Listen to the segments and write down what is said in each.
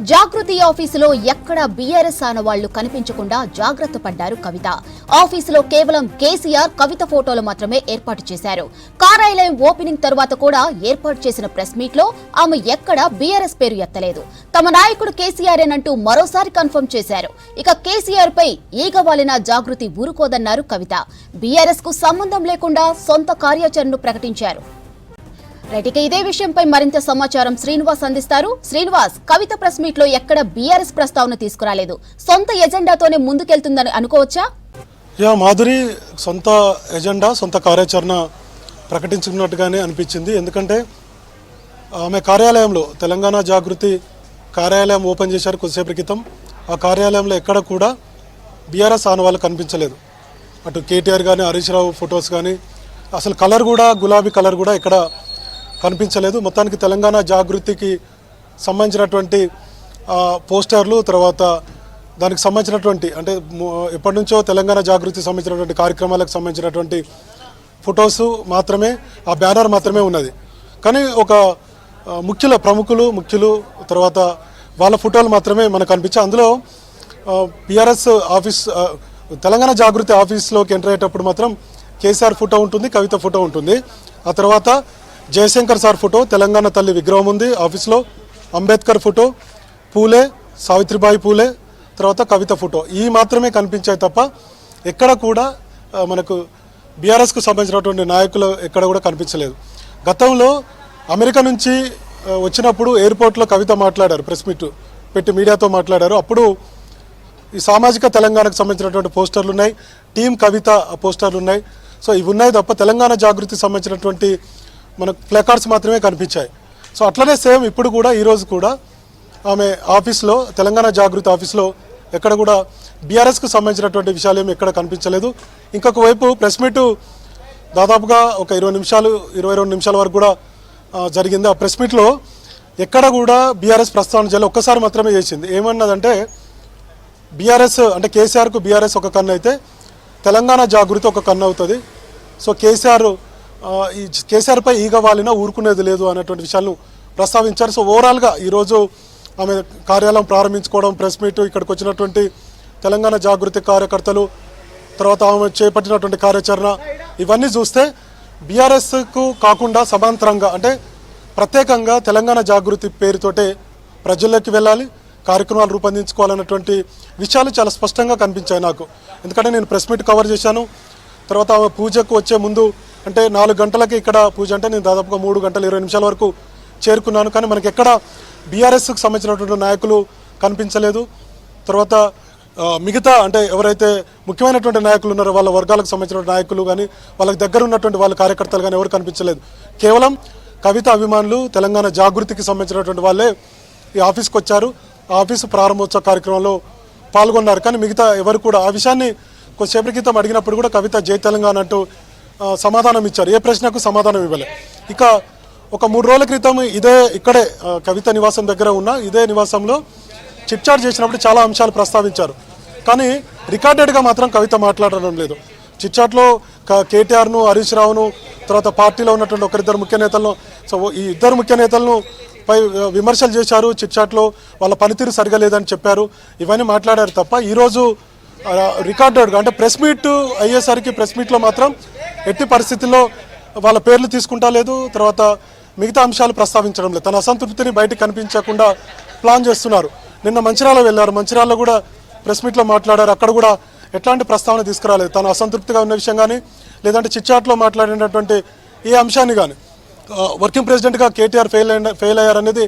జాగృతి ఆఫీసులో ఎక్కడ బీఆర్ఎస్ ఆనవాళ్లు కనిపించకుండా జాగ్రత్త పడ్డారు కవిత. ఆఫీసులో కేవలం కేసీఆర్, కవిత ఫోటోలు మాత్రమే ఏర్పాటు చేశారు. కార్యాలయం ఓపెనింగ్ తర్వాత కూడా ఏర్పాటు చేసిన ప్రెస్ మీట్ లో ఆమె ఎక్కడా బీఆర్ఎస్ పేరు ఎత్తలేదు. తమ నాయకుడు కేసీఆర్ఏనంటూ మరోసారి కన్ఫర్మ్ చేశారు. ఇక కేసీఆర్ పై ఈగవాలిన జాగృతి ఊరుకోదన్నారు కవిత. బీఆర్ఎస్ కు సంబంధం లేకుండా సొంత కార్యాచరణను ప్రకటించారు. రైట్, ఇదే విషయంపై మరింత సమాచారం శ్రీనివాస్ అందిస్తారు. శ్రీనివాస్, కవిత ప్రెస్ మీట్ లో ఎక్కడ బీఆర్ఎస్ ప్రస్తావన తీసుకురాలేదు, సొంత ఎజెండాతోనే ముందుకెళ్తుందని అనుకోవచ్చా? మాధురి సొంత ఎజెండా, సొంత కార్యాచరణ ప్రకటించుకున్నట్టుగానే అనిపించింది. ఎందుకంటే ఆమె కార్యాలయంలో తెలంగాణ జాగృతి కార్యాలయం ఓపెన్ చేశారు కొద్దిసేపటి క్రితం. ఆ కార్యాలయంలో ఎక్కడ కూడా బీఆర్ఎస్ ఆనవాళ్ళు కనిపించలేదు. అటు కేటీఆర్ కానీ, హరీష్ రావు ఫొటోస్ కానీ, అసలు కలర్ కూడా, గులాబీ కలర్ కూడా ఎక్కడ కనిపించలేదు. మొత్తానికి తెలంగాణ జాగృతికి సంబంధించినటువంటి పోస్టర్లు, తర్వాత దానికి సంబంధించినటువంటి అంటే ఎప్పటి నుంచో తెలంగాణ జాగృతికి సంబంధించినటువంటి కార్యక్రమాలకు సంబంధించినటువంటి ఫొటోస్ మాత్రమే, ఆ బ్యానర్ మాత్రమే ఉన్నది. కానీ ఒక ప్రముఖులు తర్వాత వాళ్ళ ఫోటోలు మాత్రమే మనకు కనిపించాయి. అందులో బీఆర్ఎస్ ఆఫీస్, తెలంగాణ జాగృతి ఆఫీస్లోకి ఎంటర్ అయ్యేటప్పుడు మాత్రం కేసీఆర్ ఫోటో ఉంటుంది, కవిత ఫోటో ఉంటుంది. ఆ తర్వాత జయశంకర్ సార్ ఫోటో, తెలంగాణ తల్లి విగ్రహం ఉంది ఆఫీస్లో, అంబేద్కర్ ఫోటో, పూలే, సావిత్రిబాయి పూలే, తర్వాత కవిత ఫోటో, ఈ మాత్రమే కనిపించాయి తప్ప ఎక్కడ కూడా మనకు బీఆర్ఎస్కు సంబంధించినటువంటి నాయకులు ఎక్కడ కూడా కనిపించలేదు. గతంలో అమెరికా నుంచి వచ్చినప్పుడు ఎయిర్పోర్ట్లో కవిత మాట్లాడారు, ప్రెస్ మీట్ పెట్టి మీడియాతో మాట్లాడారు. అప్పుడు ఈ సామాజిక తెలంగాణకు సంబంధించినటువంటి పోస్టర్లు ఉన్నాయి, టీం కవిత పోస్టర్లు ఉన్నాయి. సో ఇవి ఉన్నాయి తప్ప తెలంగాణ జాగృతికి సంబంధించినటువంటి మనకు ప్లేకార్డ్స్ మాత్రమే కనిపించాయి. సో అట్లనే సేమ్ ఇప్పుడు కూడా, ఈరోజు కూడా ఆమె ఆఫీస్లో, తెలంగాణ జాగృతి ఆఫీస్లో ఎక్కడ కూడా బీఆర్ఎస్కు సంబంధించినటువంటి విషయాలు ఏమి ఎక్కడ కనిపించలేదు. ఇంకొక వైపు ప్రెస్ మీట్ దాదాపుగా ఒక 22 నిమిషాల వరకు కూడా జరిగింది. ఆ ప్రెస్ మీట్లో ఎక్కడ కూడా బీఆర్ఎస్ ప్రస్తావన చేయాలి, ఒక్కసారి మాత్రమే చేసింది. ఏమన్నదంటే బీఆర్ఎస్ అంటే కేసీఆర్కు బీఆర్ఎస్ ఒక కన్ను అయితే తెలంగాణ జాగృతి ఒక కన్ను అవుతుంది. సో కేసీఆర్పై ఈగ వాలినా ఊరుకునేది లేదు అన్నటువంటి విషయాలను ప్రస్తావించారు. సో ఓవరాల్గా ఈరోజు ఆమె కార్యాలయం ప్రారంభించుకోవడం, ప్రెస్ మీట్, ఇక్కడికి వచ్చినటువంటి తెలంగాణ జాగృతి కార్యకర్తలు, తర్వాత ఆమె చేపట్టినటువంటి కార్యాచరణ, ఇవన్నీ చూస్తే బీఆర్ఎస్కు కాకుండా సమాంతరంగా అంటే ప్రత్యేకంగా తెలంగాణ జాగృతి పేరుతోటే ప్రజల్లోకి వెళ్ళాలి, కార్యక్రమాలు రూపొందించుకోవాలన్నటువంటి విషయాలు చాలా స్పష్టంగా కనిపించాయి నాకు. ఎందుకంటే నేను ప్రెస్ మీట్ కవర్ చేశాను. తర్వాత ఆమె పూజకు వచ్చే ముందు అంటే 4 గంటలకి ఇక్కడ పూజ అంటే నేను దాదాపుగా 3 గంటల 20 నిమిషాల వరకు చేరుకున్నాను. కానీ మనకి ఎక్కడ బీఆర్ఎస్కి సంబంధించినటువంటి నాయకులు కనిపించలేదు. తర్వాత మిగతా అంటే ఎవరైతే ముఖ్యమైనటువంటి నాయకులు ఉన్నారో వాళ్ళ వర్గాలకు సంబంధించిన నాయకులు కానీ, వాళ్ళకి దగ్గర ఉన్నటువంటి వాళ్ళ కార్యకర్తలు కానీ ఎవరు కనిపించలేదు. కేవలం కవిత అభిమానులు, తెలంగాణ జాగృతికి సంబంధించినటువంటి వాళ్ళే ఈ ఆఫీస్కి వచ్చారు. ఆ ఆఫీసు ప్రారంభోత్సవ కార్యక్రమంలో పాల్గొన్నారు. కానీ మిగతా ఎవరు కూడా ఆ విషయాన్ని కొద్దిసేపటి క్రితం అడిగినప్పుడు కూడా కవిత జై తెలంగాణ అంటూ సమాధానం ఇచ్చారు. ఏ ప్రశ్నకు సమాధానం ఇవ్వలే. ఇక ఒక 3 రోజుల క్రితం ఇక్కడే కవిత నివాసం దగ్గర ఉన్న ఇదే నివాసంలో చిట్ చాట్ చేసినప్పుడు చాలా అంశాలు ప్రస్తావించారు. కానీ రికార్డెడ్గా మాత్రం కవిత మాట్లాడడం లేదు. చిట్ చాట్లో కేటీఆర్ను, హరీష్ రావును, తర్వాత పార్టీలో ఉన్నటువంటి ఒకరిద్దరు ముఖ్య నేతలను, సో ఈ ఇద్దరు ముఖ్య నేతలను పై విమర్శలు చేశారు. చిట్ చాట్లో వాళ్ళ పనితీరు సరిగా లేదని చెప్పారు. ఇవన్నీ మాట్లాడారు తప్ప ఈరోజు రికార్డెడ్గా అంటే ప్రెస్ మీట్ అయ్యేసరికి ప్రెస్ మీట్లో మాత్రం ఎట్టి పరిస్థితుల్లో వాళ్ళ పేర్లు తీసుకుంటా లేదు, తర్వాత మిగతా అంశాలు ప్రస్తావించడం లేదు. తన అసంతృప్తిని బయటకు కనిపించకుండా ప్లాన్ చేస్తున్నారు. నిన్న మంచిర్యాల వెళ్ళారు, మంచిర్యాలలో కూడా ప్రెస్ మీట్లో మాట్లాడారు. అక్కడ కూడా ఎట్లాంటి ప్రస్తావన తీసుకురాలేదు. తన అసంతృప్తిగా ఉన్న విషయం కానీ, లేదంటే చిట్చాట్లో మాట్లాడినటువంటి ఏ అంశాన్ని కానీ, వర్కింగ్ ప్రెసిడెంట్గా కేటీఆర్ ఫెయిల్ అయ్యారనేది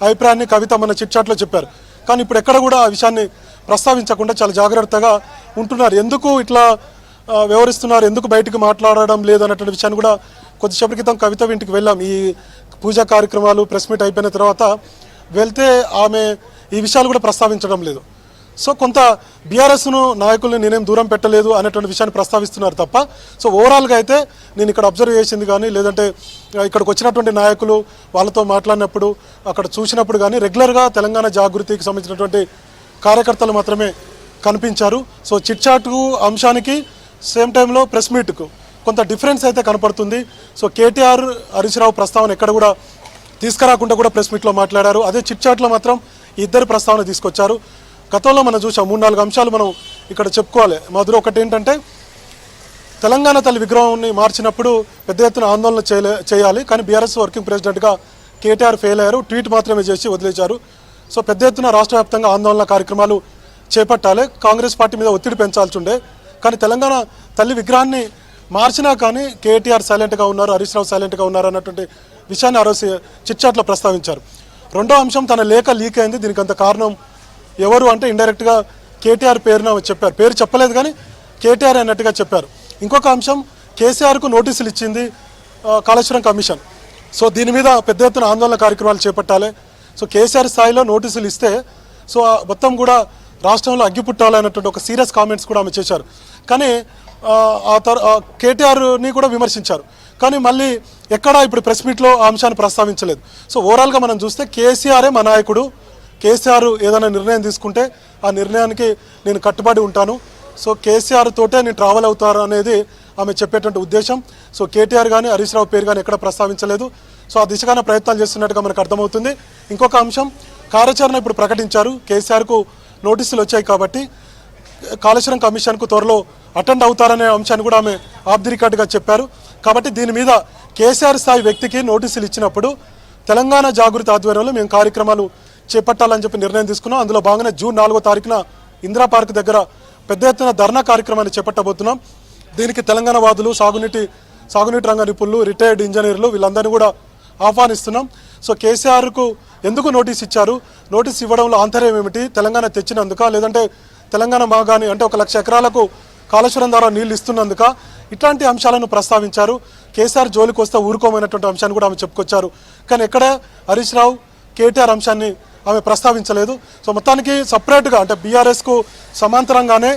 అభిప్రాయాన్ని కవిత మన చిట్చాట్లో చెప్పారు. కానీ ఇప్పుడు ఎక్కడ కూడా ఆ విషయాన్ని ప్రస్తావించకుండా చాలా జాగ్రత్తగా ఉంటున్నారు. ఎందుకు ఇట్లా వ్యవహరిస్తున్నారు, ఎందుకు బయటకు మాట్లాడడం లేదు అన్నటువంటి విషయాన్ని కూడా కొద్దిసేపటి క్రితం కవిత ఇంటికి వెళ్ళాం. ఈ పూజా కార్యక్రమాలు ప్రెస్ మీట్ అయిపోయిన తర్వాత వెళ్తే ఆమె ఈ విషయాలు కూడా ప్రస్తావించడం లేదు. సో కొంత బీఆర్ఎస్ను నాయకుల్ని నేనేం దూరం పెట్టలేదు అనేటువంటి విషయాన్ని ప్రస్తావిస్తున్నారు తప్ప, సో ఓవరాల్గా అయితే నేను ఇక్కడ అబ్జర్వ్ చేసింది కానీ, లేదంటే ఇక్కడికి వచ్చినటువంటి నాయకులు వాళ్ళతో మాట్లాడినప్పుడు, అక్కడ చూసినప్పుడు కానీ రెగ్యులర్గా తెలంగాణ జాగృతికి సంబంధించినటువంటి కార్యకర్తలు మాత్రమే కనిపించారు. సో చిట్ చాట్ అంశానికి సేమ్ టైంలో ప్రెస్ మీట్కు కొంత డిఫరెన్స్ అయితే కనపడుతుంది. సో కేటీఆర్, హరీష్ రావు ప్రస్తావన ఎక్కడ కూడా తీసుకురాకుండా కూడా ప్రెస్ మీట్లో మాట్లాడారు. అదే చిట్ చాట్లో మాత్రం ఇద్దరు ప్రస్తావన తీసుకొచ్చారు. గతంలో మనం చూసాం 3-4 అంశాలు మనం ఇక్కడ చెప్పుకోవాలి. మధుర ఒకటి ఏంటంటే తెలంగాణ తల్లి విగ్రహాన్ని మార్చినప్పుడు పెద్ద ఎత్తున ఆందోళన చేయాలి, కానీ బీఆర్ఎస్ వర్కింగ్ ప్రెసిడెంట్గా కేటీఆర్ ఫెయిల్ అయ్యారు, ట్వీట్ మాత్రమే చేసి వదిలేశారు. సో పెద్ద ఎత్తున రాష్ట్ర వ్యాప్తంగా ఆందోళన కార్యక్రమాలు చేపట్టాలి, కాంగ్రెస్ పార్టీ మీద ఒత్తిడి పెంచాల్సి ఉండే, కానీ తెలంగాణ తల్లి విగ్రహాన్ని మార్చినా కానీ కేటీఆర్ సైలెంట్గా ఉన్నారు, హరీష్ రావు సైలెంట్గా ఉన్నారు అన్నటువంటి విషయాన్ని ఆ రోజు చిట్చాట్లో ప్రస్తావించారు. రెండో అంశం, తన లేఖ లీక్ అయింది, దీనికి అంత కారణం ఎవరు అంటే ఇండైరెక్ట్గా కేటీఆర్ పేరున చెప్పారు, పేరు చెప్పలేదు కానీ కేటీఆర్ అన్నట్టుగా చెప్పారు. ఇంకొక అంశం, కేసీఆర్కు నోటీసులు ఇచ్చింది కాళేశ్వరం కమిషన్. సో దీని మీద పెద్ద ఎత్తున ఆందోళన కార్యక్రమాలు చేపట్టాలి. సో కేసీఆర్ స్థాయిలో నోటీసులు ఇస్తే సో మొత్తం కూడా రాష్ట్రంలో అగ్గిపుట్టాలన్నటువంటి ఒక సీరియస్ కామెంట్స్ కూడా ఆమె చేశారు. కానీ కేటీఆర్ని కూడా విమర్శించారు, కానీ మళ్ళీ ఎక్కడా ఇప్పుడు ప్రెస్ మీట్లో ఆ అంశాన్ని ప్రస్తావించలేదు. సో ఓవరాల్గా మనం చూస్తే కేసీఆరే మా నాయకుడు, కేసీఆర్ ఏదైనా నిర్ణయం తీసుకుంటే ఆ నిర్ణయానికి నేను కట్టుబడి ఉంటాను, సో కేసీఆర్ తోటే నేను ట్రావెల్ అవుతారు అనేది ఆమె చెప్పేటువంటి ఉద్దేశం. సో కేటీఆర్ కానీ హరీష్ రావు పేరు కానీ ఎక్కడ ప్రస్తావించలేదు. సో ఆ దిశగానే ప్రయత్నాలు చేస్తున్నట్టుగా మనకు అర్థమవుతుంది. ఇంకొక అంశం, కార్యాచరణ ఇప్పుడు ప్రకటించారు, కేసీఆర్కు నోటీసులు వచ్చాయి కాబట్టి కాళేశ్వరం కమిషన్కు త్వరలో అటెండ్ అవుతారనే అంశాన్ని కూడా ఆమె ఆఫ్ ది రికార్డుగా చెప్పారు. కాబట్టి దీని మీద కేసీఆర్ స్థాయి వ్యక్తికి నోటీసులు ఇచ్చినప్పుడు తెలంగాణ జాగృతి ఆధ్వర్యంలో మేము కార్యక్రమాలు చేపట్టాలని చెప్పి నిర్ణయం తీసుకున్నాం. అందులో భాగంగా జూన్ 4వ తారీఖున ఇందిరా పార్క్ దగ్గర పెద్ద ఎత్తున ధర్నా కార్యక్రమాన్ని చేపట్టబోతున్నాం. దీనికి తెలంగాణ వాదులు, సాగునీటి రంగ నిపుణులు, రిటైర్డ్ ఇంజనీర్లు వీళ్ళందరినీ కూడా ఆహ్వానిస్తున్నాం. సో కేసీఆర్కు ఎందుకు నోటీస్ ఇచ్చారు, నోటీస్ ఇవ్వడంలో ఆంతర్యం ఏమిటి, తెలంగాణ తెచ్చినందుక, లేదంటే తెలంగాణ మాగాని అంటే 1 లక్ష ఎకరాలకు కాళేశ్వరం ద్వారా నీళ్లు ఇస్తున్నందుక, ఇట్లాంటి అంశాలను ప్రస్తావించారు. కేసీఆర్ జోలికి వస్తే ఊరుకోమైనటువంటి అంశాన్ని కూడా ఆమె చెప్పుకొచ్చారు. కానీ ఎక్కడ హరీష్ రావు, కేటీఆర్ అంశాన్ని ఆమె ప్రస్తావించలేదు. సో మొత్తానికి సపరేట్గా అంటే బీఆర్ఎస్కు సమాంతరంగానే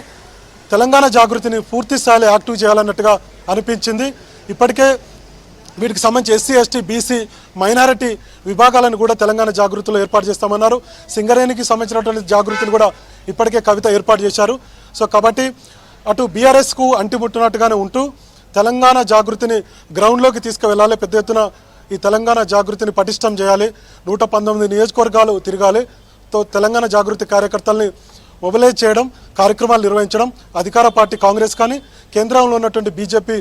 తెలంగాణ జాగృతిని పూర్తి స్థాయిలో యాక్టివ్ చేయాలన్నట్టుగా అనిపించింది. ఇప్పటికే వీటికి సంబంధించి ఎస్సీ, ఎస్టీ, బీసీ, మైనారిటీ విభాగాలను కూడా తెలంగాణ జాగృతిలో ఏర్పాటు చేస్తామన్నారు. సింగరేణికి సంబంధించినటువంటి జాగృతిని కూడా ఇప్పటికే కవిత ఏర్పాటు చేశారు. సో కాబట్టి అటు బీఆర్ఎస్కు అంటిముట్టినట్టుగానే ఉంటూ తెలంగాణ జాగృతిని గ్రౌండ్లోకి తీసుకువెళ్ళాలి, పెద్ద ఎత్తున ఈ తెలంగాణ జాగృతిని పటిష్టం చేయాలి, 119 నియోజకవర్గాలు తిరగాలి, తెలంగాణ జాగృతి కార్యకర్తల్ని మొబిలైజ్ చేయడం, కార్యక్రమాలు నిర్వహించడం, అధికార పార్టీ కాంగ్రెస్ కానీ కేంద్రంలో ఉన్నటువంటి బీజేపీ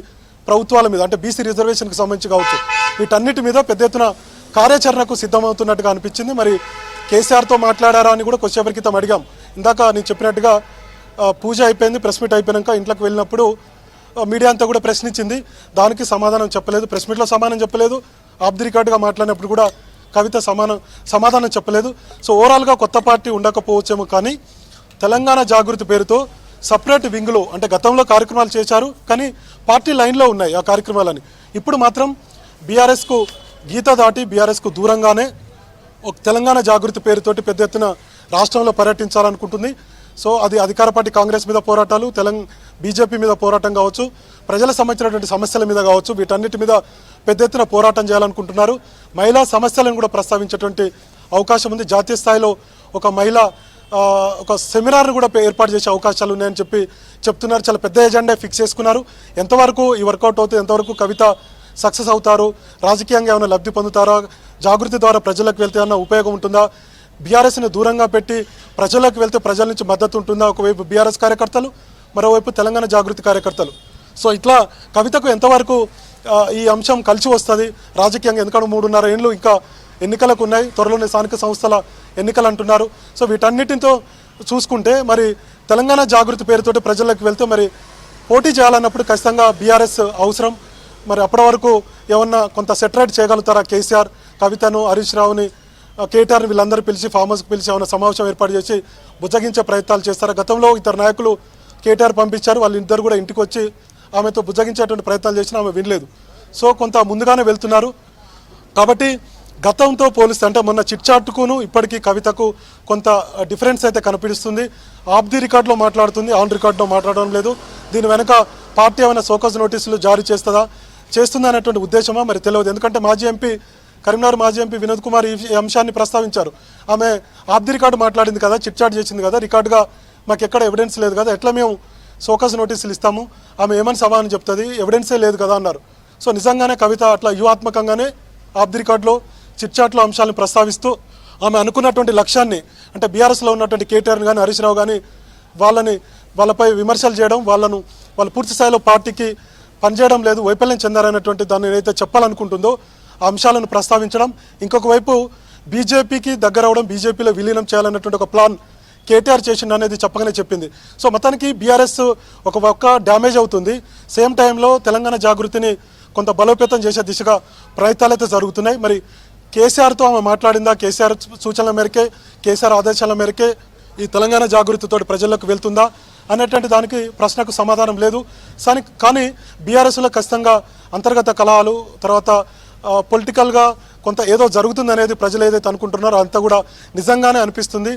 ప్రభుత్వాల మీద అంటే బీసీ రిజర్వేషన్కి సంబంధించి కావచ్చు, వీటన్నిటి మీద పెద్ద ఎత్తున కార్యాచరణకు సిద్ధమవుతున్నట్టుగా అనిపించింది. మరి కేసీఆర్తో మాట్లాడారా అని కూడా కొద్దిసేపటి క్రితం అడిగాం. ఇందాక నేను చెప్పినట్టుగా పూజ అయిపోయింది, ప్రెస్ మీట్ అయిపోయాక ఇంట్లోకి వెళ్ళినప్పుడు మీడియా అంతా కూడా ప్రశ్నించింది, దానికి సమాధానం చెప్పలేదు, ప్రెస్ మీట్లో సమాధానం చెప్పలేదు, ఆఫ్ ది రికార్డుగా మాట్లాడినప్పుడు కూడా కవిత సమాధానం చెప్పలేదు. సో ఓవరాల్గా కొత్త పార్టీ ఉండకపోవచ్చేమో, కానీ తెలంగాణ జాగృతి పేరుతో సపరేట్ వింగ్లో అంటే గతంలో కార్యక్రమాలు చేశారు, కానీ పార్టీ లైన్లో ఉన్నాయి ఆ కార్యక్రమాలని. ఇప్పుడు మాత్రం బీఆర్ఎస్కు గీత దాటి బీఆర్ఎస్కు దూరంగానే ఒక తెలంగాణ జాగృతి పేరుతోటి పెద్ద ఎత్తున రాష్ట్రంలో పర్యటించాలనుకుంటుంది. సో అది అధికార పార్టీ కాంగ్రెస్ మీద పోరాటాలు, బీజేపీ మీద పోరాటం కావచ్చు, ప్రజలకు సంబంధించినటువంటి సమస్యల మీద కావచ్చు, వీటన్నిటి మీద పెద్ద ఎత్తున పోరాటం చేయాలనుకుంటున్నారు. మహిళా సమస్యలను కూడా ప్రస్తావించేటువంటి అవకాశం ఉంది. జాతీయ స్థాయిలో ఒక సెమినార్ను కూడా ఏర్పాటు చేసే అవకాశాలు ఉన్నాయని చెప్తున్నారు. చాలా పెద్ద ఎజెండా ఫిక్స్ చేసుకున్నారు. ఎంతవరకు ఈ వర్కౌట్ అవుతుంది, ఎంతవరకు కవిత సక్సెస్ అవుతారు, రాజకీయంగా ఏమైనా లబ్ధి పొందుతారా, జాగృతి ద్వారా ప్రజలకు వెళ్తే ఏమైనా ఉపయోగం ఉంటుందా, బీఆర్ఎస్ని దూరంగా పెట్టి ప్రజలకు వెళ్తే ప్రజల నుంచి మద్దతు ఉంటుందా, ఒకవైపు బీఆర్ఎస్ కార్యకర్తలు, మరోవైపు తెలంగాణ జాగృతి కార్యకర్తలు. సో ఇట్లా కవితకు ఎంతవరకు ఈ అంశం కలిసి వస్తుంది రాజకీయంగా, ఎందుకంటే 3.5 ఏళ్ళు ఇంకా ఎన్నికలకు ఉన్నాయి, త్వరలోనే స్థానిక సంస్థల ఎన్నికలు అంటున్నారు. సో వీటన్నిటితో చూసుకుంటే మరి తెలంగాణ జాగృతి పేరుతోటి ప్రజలకు వెళ్తే మరి పోటీ చేయాలన్నప్పుడు ఖచ్చితంగా బీఆర్ఎస్ అవసరం. మరి అప్పటి వరకు ఏమన్నా కొంత సెటరేట్ చేయగలుగుతారా కేసీఆర్, కవితను, హరీష్ రావుని, కేటీఆర్ని వీళ్ళందరూ పిలిచి ఫామ్ హౌస్కి పిలిచి ఏమైనా సమావేశం ఏర్పాటు చేసి బుజ్జగించే ప్రయత్నాలు చేస్తారా? గతంలో ఇద్దరు నాయకులు కేటీఆర్ పంపించారు, వాళ్ళు ఇద్దరు కూడా ఇంటికి వచ్చి ఆమెతో బుజ్జగించేటువంటి ప్రయత్నాలు చేసినా ఆమె వినలేదు. సో కొంత ముందుగానే వెళ్తున్నారు. కాబట్టి గతంతో పోలిస్తే అంటే మొన్న చిట్చాట్కును ఇప్పటికీ కవితకు కొంత డిఫరెన్స్ అయితే కనిపిస్తుంది. ఆఫ్ ది రికార్డులో మాట్లాడుతుంది, ఆన్ రికార్డులో మాట్లాడడం లేదు. దీని వెనక పార్టీ ఏమైనా సోకస్ నోటీసులు జారీ చేస్తుందా అనేటువంటి ఉద్దేశమా మరి తెలియదు. ఎందుకంటే కరీంనగర్ మాజీ ఎంపీ వినోద్ కుమార్ ఈ అంశాన్ని ప్రస్తావించారు. ఆమె ఆఫ్ ది రికార్డు మాట్లాడింది కదా, చిట్చాట్ చేసింది కదా, రికార్డుగా మాకు ఎక్కడ ఎవిడెన్స్ లేదు కదా, ఎట్లా మేము సోకస్ నోటీసులు ఇస్తాము, ఆమె ఏమని సమాధానం చెప్తుంది, ఎవిడెన్సే లేదు కదా అన్నారు. సో నిజంగానే కవిత అట్లా వ్యూహాత్మకంగానే ఆఫ్ ది రికార్డులో చిట్చాట్లో అంశాలను ప్రస్తావిస్తూ ఆమె అనుకున్నటువంటి లక్ష్యాన్ని అంటే బీఆర్ఎస్లో ఉన్నటువంటి కేటీఆర్ కానీ హరీష్ రావు కానీ వాళ్ళపై విమర్శలు చేయడం, వాళ్ళు పూర్తి స్థాయిలో పార్టీకి పనిచేయడం లేదు, వైఫల్యం చెందారనేటువంటి దాన్ని ఏదైతే చెప్పాలనుకుంటుందో ఆ అంశాలను ప్రస్తావించడం, ఇంకొక వైపు బీజేపీకి దగ్గర అవడం, బీజేపీలో విలీనం చేయాలన్నటువంటి ఒక ప్లాన్ కేటీఆర్ చేసిండు అనేది చెప్పగానే చెప్పింది. సో మొత్తానికి బీఆర్ఎస్ ఒక డ్యామేజ్ అవుతుంది. సేమ్ టైంలో తెలంగాణ జాగృతిని కొంత బలోపేతం చేసే దిశగా ప్రయత్నాలు అయితే జరుగుతున్నాయి. మరి కేసీఆర్తో ఆమె మాట్లాడిందా, కేసీఆర్ సూచనల మేరకే, కేసీఆర్ ఆదేశాల మేరకే ఈ తెలంగాణ జాగృతితో ప్రజల్లోకి వెళ్తుందా అనేటువంటి దానికి ప్రశ్నకు సమాధానం లేదు. కానీ బీఆర్ఎస్లో ఖచ్చితంగా అంతర్గత కలహాలు, తర్వాత పొలిటికల్గా కొంత ఏదో జరుగుతుందనేది ప్రజలు ఏదైతే అనుకుంటున్నారో అంతా కూడా నిజంగానే అనిపిస్తుంది.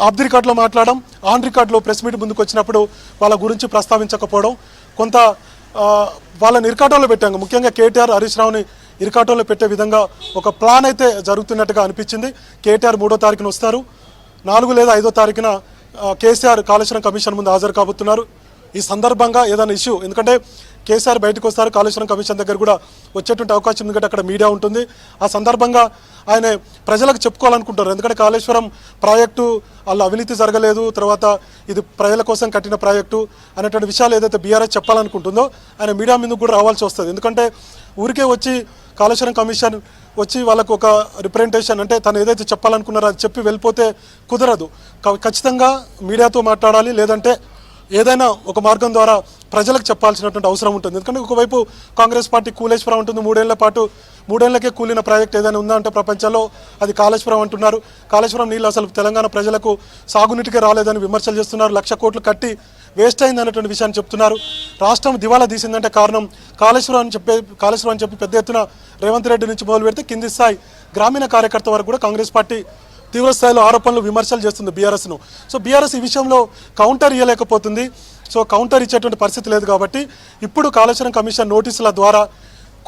ఆఫ్ ది రికార్డులో మాట్లాడడం, ఆన్ రికార్డులో ప్రెస్ మీట్ ముందుకు వచ్చినప్పుడు వాళ్ళ గురించి ప్రస్తావించకపోవడం, కొంత వాళ్ళని ఇరకాటంలో పెట్టాం. ముఖ్యంగా కేటీఆర్ హరీష్ రావుని ఇరకాటంలో పెట్టే విధంగా ఒక ప్లాన్ అయితే జరుగుతున్నట్టుగా అనిపించింది. కేటీఆర్ 3వ తారీఖున వస్తారు, 4 లేదా 5వ తారీఖున కేసీఆర్ కాళేశ్వరం కమిషన్ ముందు హాజరు కాబోతున్నారు. ఈ సందర్భంగా ఏదైనా ఇష్యూ, ఎందుకంటే కేసీఆర్ బయటకు వస్తారు, కాళేశ్వరం కమిషన్ దగ్గర కూడా వచ్చేటువంటి అవకాశం, ఎందుకంటే అక్కడ మీడియా ఉంటుంది. ఆ సందర్భంగా ఆయన ప్రజలకు చెప్పుకోవాలనుకుంటారు. ఎందుకంటే కాళేశ్వరం ప్రాజెక్టు వాళ్ళు అవినీతి జరగలేదు, తర్వాత ఇది ప్రజల కోసం కట్టిన ప్రాజెక్టు అనేటువంటి విషయాలు ఏదైతే బీఆర్ఎస్ చెప్పాలనుకుంటుందో ఆయన మీడియా ముందుకు కూడా రావాల్సి వస్తుంది. ఎందుకంటే ఊరికే వచ్చి కాళేశ్వరం కమిషన్ వచ్చి వాళ్ళకు ఒక రిప్రజెంటేషన్ అంటే తను ఏదైతే చెప్పాలనుకున్నారో అది చెప్పి వెళ్ళిపోతే కుదరదు. ఖచ్చితంగా మీడియాతో మాట్లాడాలి, లేదంటే ఏదైనా ఒక మార్గం ద్వారా ప్రజలకు చెప్పాల్సినటువంటి అవసరం ఉంటుంది. ఎందుకంటే ఒకవైపు కాంగ్రెస్ పార్టీ కూలేశ్వరం ఉంటుంది, 3 ఏళ్లకే కూలిన ప్రాజెక్ట్ ఏదైనా ఉందా అంటే ప్రపంచంలో అది కాళేశ్వరం అంటున్నారు. కాళేశ్వరం నీళ్ళు అసలు తెలంగాణ ప్రజలకు సాగునీటికి రాలేదని విమర్శలు చేస్తున్నారు. 1,00,000 కోట్లు కట్టి వేస్ట్ అయింది అనేటువంటి విషయాన్ని చెప్తున్నారు. రాష్ట్రం దివాలా తీసిందంటే కారణం కాళేశ్వరం అని చెప్పి పెద్ద ఎత్తున రేవంత్ రెడ్డి నుంచి మొదలు పెడితే కింది స్థాయి గ్రామీణ కార్యకర్త వరకు కూడా కాంగ్రెస్ పార్టీ తీవ్ర స్థాయిలో ఆరోపణలు, విమర్శలు చేస్తుంది బీఆర్ఎస్ను. సో బీఆర్ఎస్ ఈ విషయంలో కౌంటర్ ఇవ్వలేకపోతుంది. సో కౌంటర్ ఇచ్చేటువంటి పరిస్థితి లేదు. కాబట్టి ఇప్పుడు కాళేశ్వరం కమిషన్ నోటీసుల ద్వారా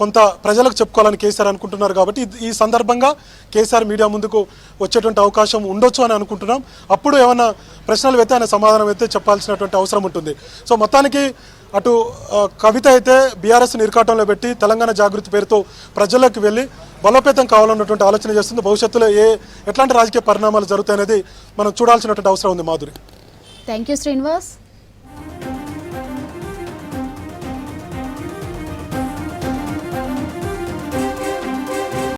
కొంత ప్రజలకు చెప్పుకోవాలని కేసీఆర్ అనుకుంటున్నారు. కాబట్టి ఈ సందర్భంగా కేసీఆర్ మీడియా ముందుకు వచ్చేటువంటి అవకాశం ఉండొచ్చు అని అనుకుంటున్నాం. అప్పుడు ఏమైనా ప్రశ్నలు అయితే ఆయన సమాధానం అయితే చెప్పాల్సినటువంటి అవసరం ఉంటుంది. సో మొత్తానికి అటు కవిత అయితే బీఆర్ఎస్ని ఇరకాటంలో పెట్టి తెలంగాణ జాగృతి పేరుతో ప్రజల్లోకి వెళ్ళి బలోపేతం కావాలన్నటువంటి ఆలోచన చేస్తుంది. భవిష్యత్తులో ఎట్లాంటి రాజకీయ పరిణామాలు జరుగుతాయనేది మనం చూడాల్సినటువంటి అవసరం ఉంది. Madhuri, thank you Srinivas.